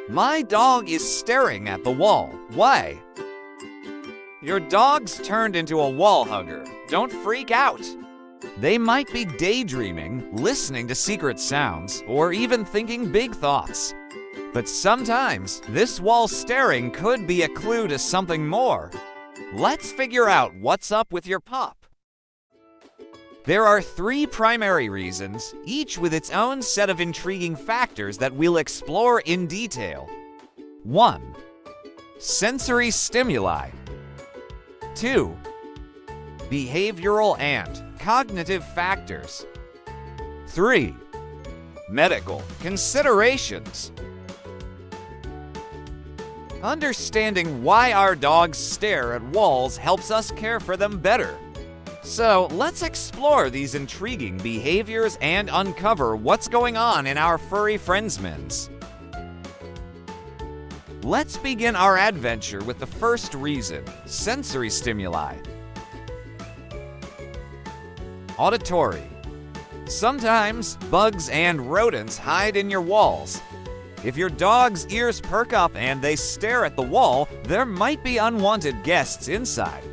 My dog is staring at the wall. Why? Your dog's turned into a wall hugger. Don't freak out. They might be daydreaming, listening to secret sounds, or even thinking big thoughts. But sometimes, this wall staring could be a clue to something more. Let's figure out what's up with your pup. There are 3 primary reasons, each with its own set of intriguing factors that we'll explore in detail. 1. Sensory stimuli. 2. Behavioral and cognitive factors. 3. Medical considerations. Understanding why our dogs stare at walls helps us care for them better. So let's explore these intriguing behaviors and uncover what's going on in our furry friendsmans. Let's begin our adventure with the first reason, sensory stimuli. Auditory. Sometimes bugs and rodents hide in your walls. If your dog's ears perk up and they stare at the wall, there might be unwanted guests inside.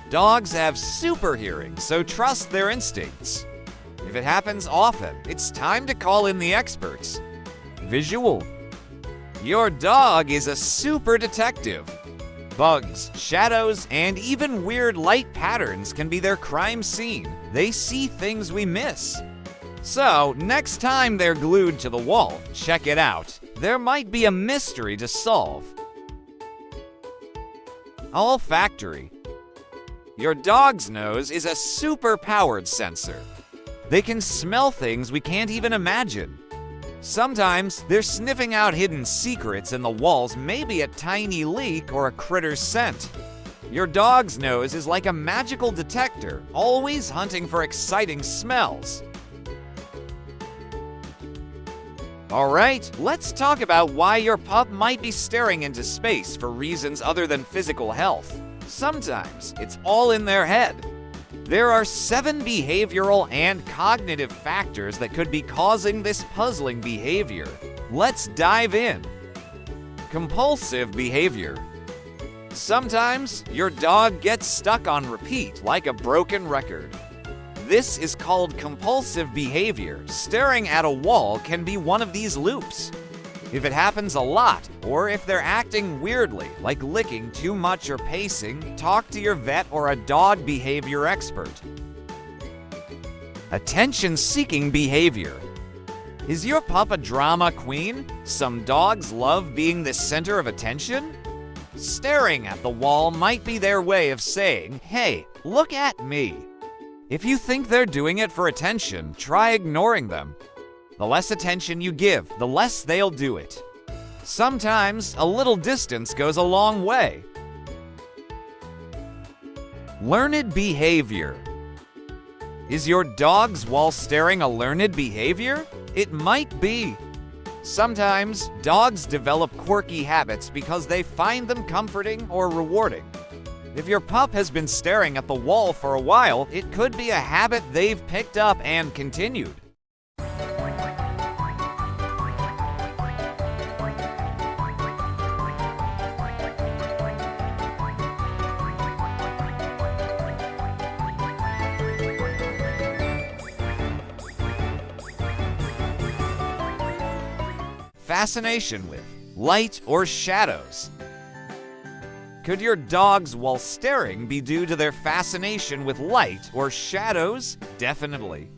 Dogs have super hearing, so trust their instincts. If it happens often, it's time to call in the experts. Visual. Your dog is a super detective. Bugs, shadows, and even weird light patterns can be their crime scene. They see things we miss. So, next time they're glued to the wall, check it out. There might be a mystery to solve. Olfactory. Your dog's nose is a super-powered sensor. They can smell things we can't even imagine. Sometimes they're sniffing out hidden secrets in the walls, maybe a tiny leak or a critter's scent. Your dog's nose is like a magical detector, always hunting for exciting smells. Alright, let's talk about why your pup might be staring into space for reasons other than physical health. Sometimes it's all in their head. There are 7 behavioral and cognitive factors that could be causing this puzzling behavior. Let's dive in. Compulsive behavior. Sometimes your dog gets stuck on repeat like a broken record. This is called compulsive behavior. Staring at a wall can be one of these loops. If it happens a lot, or if they're acting weirdly, like licking too much or pacing, talk to your vet or a dog behavior expert. Attention-seeking behavior. Is your pup a drama queen? Some dogs love being the center of attention. Staring at the wall might be their way of saying, "Hey, look at me." If you think they're doing it for attention, try ignoring them. The less attention you give, the less they'll do it. Sometimes a little distance goes a long way. Learned behavior. Is your dog's wall staring a learned behavior? It might be. Sometimes dogs develop quirky habits because they find them comforting or rewarding. If your pup has been staring at the wall for a while, it could be a habit they've picked up and continued. Fascination with light or shadows. Could your dog's wall staring be due to their fascination with light or shadows? Definitely.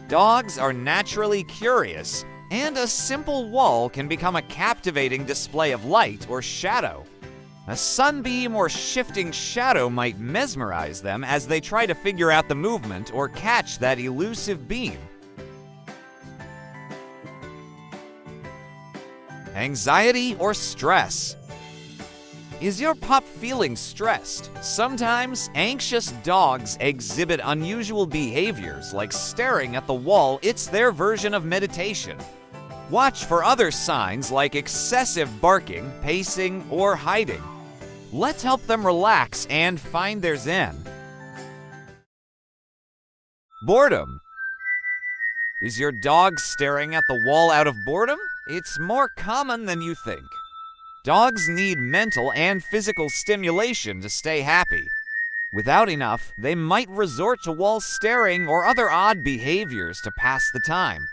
Dogs are naturally curious, and a simple wall can become a captivating display of light or shadow. A sunbeam or shifting shadow might mesmerize them as they try to figure out the movement or catch that elusive beam. Anxiety or stress. Is your pup feeling stressed? Sometimes anxious dogs exhibit unusual behaviors like staring at the wall. It's their version of meditation. Watch for other signs like excessive barking, pacing, or hiding. Let's help them relax and find their zen. Boredom. Is your dog staring at the wall out of boredom? It's more common than you think. Dogs need mental and physical stimulation to stay happy. Without enough, they might resort to wall staring or other odd behaviors to pass the time.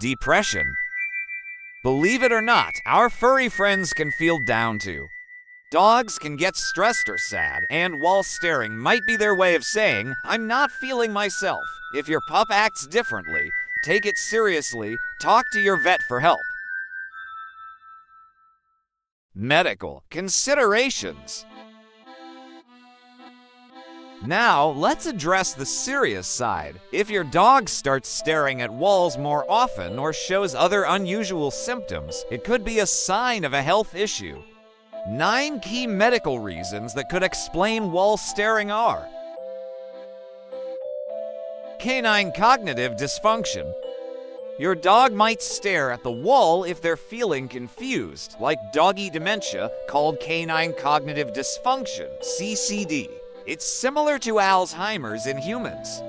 Depression. Believe it or not, our furry friends can feel down too. Dogs can get stressed or sad, and wall staring might be their way of saying, "I'm not feeling myself." If your pup acts differently, take it seriously, talk to your vet for help. Medical considerations. Now, let's address the serious side. If your dog starts staring at walls more often or shows other unusual symptoms, it could be a sign of a health issue. 9 key medical reasons that could explain wall staring are: canine cognitive dysfunction. Your dog might stare at the wall if they're feeling confused, like doggy dementia, called canine cognitive dysfunction, CCD. It's similar to Alzheimer's in humans.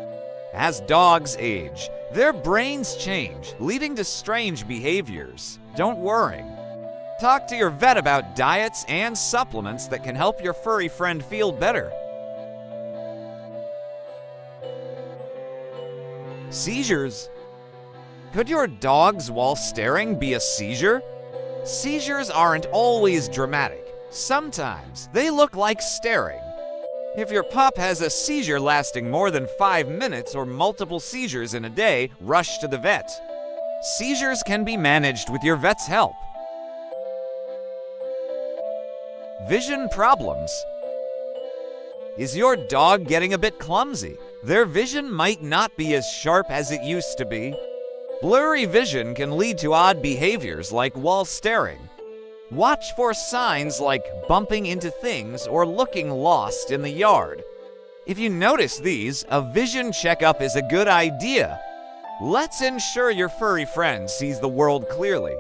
As dogs age, their brains change, leading to strange behaviors. Don't worry. Talk to your vet about diets and supplements that can help your furry friend feel better. Seizures. Could your dog's wall staring be a seizure? Seizures aren't always dramatic. Sometimes they look like staring. If your pup has a seizure lasting more than 5 minutes or multiple seizures in a day, rush to the vet. Seizures can be managed with your vet's help. Vision problems. Is your dog getting a bit clumsy? Their vision might not be as sharp as it used to be. Blurry vision can lead to odd behaviors like wall staring. Watch for signs like bumping into things or looking lost in the yard. If you notice these, a vision checkup is a good idea. Let's ensure your furry friend sees the world clearly.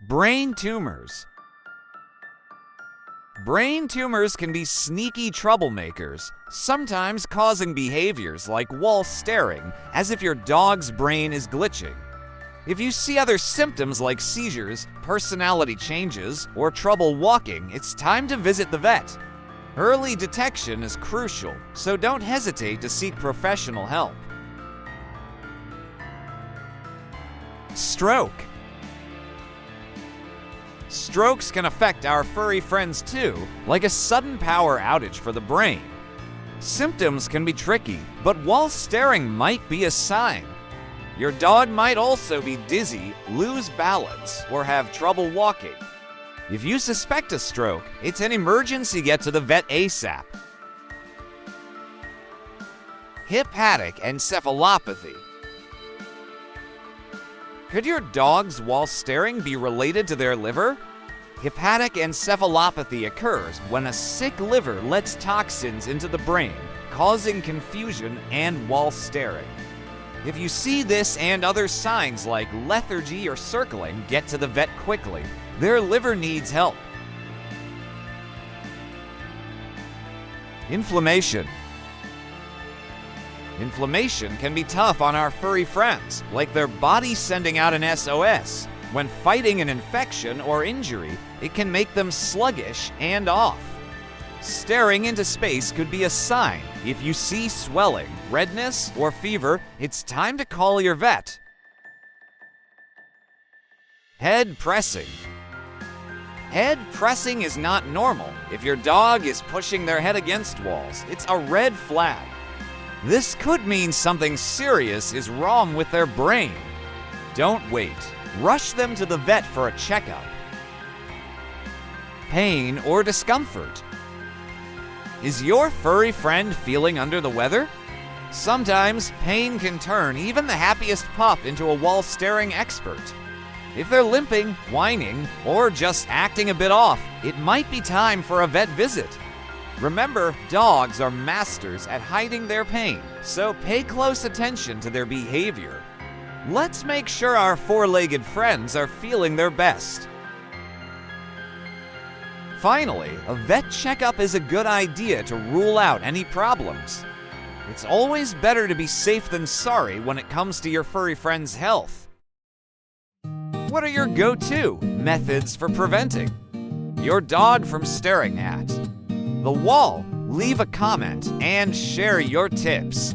Brain tumors. Brain tumors can be sneaky troublemakers, sometimes causing behaviors like wall staring, as if your dog's brain is glitching. If you see other symptoms like seizures, personality changes, or trouble walking, it's time to visit the vet. Early detection is crucial, so don't hesitate to seek professional help. Stroke. Strokes can affect our furry friends too, like a sudden power outage for the brain. Symptoms can be tricky, but wall staring might be a sign. Your dog might also be dizzy, lose balance, or have trouble walking. If you suspect a stroke, it's an emergency. Get to the vet ASAP. Hepatic encephalopathy. Could your dog's wall staring be related to their liver? Hepatic encephalopathy occurs when a sick liver lets toxins into the brain, causing confusion and wall staring. If you see this and other signs like lethargy or circling, get to the vet quickly. Their liver needs help. Inflammation. Inflammation can be tough on our furry friends, like their body sending out an SOS. When fighting an infection or injury, it can make them sluggish and off. Staring into space could be a sign. If you see swelling, redness, or fever, it's time to call your vet. Head pressing. Head pressing is not normal. If your dog is pushing their head against walls, it's a red flag. This could mean something serious is wrong with their brain. Don't wait. Rush them to the vet for a checkup. Pain or discomfort. Is your furry friend feeling under the weather? Sometimes pain can turn even the happiest pup into a wall staring expert. If they're limping, whining, or just acting a bit off, it might be time for a vet visit. Remember, dogs are masters at hiding their pain, so pay close attention to their behavior. Let's make sure our four-legged friends are feeling their best. Finally, a vet checkup is a good idea to rule out any problems. It's always better to be safe than sorry when it comes to your furry friend's health. What are your go-to methods for preventing your dog from staring at the wall? Leave a comment and share your tips.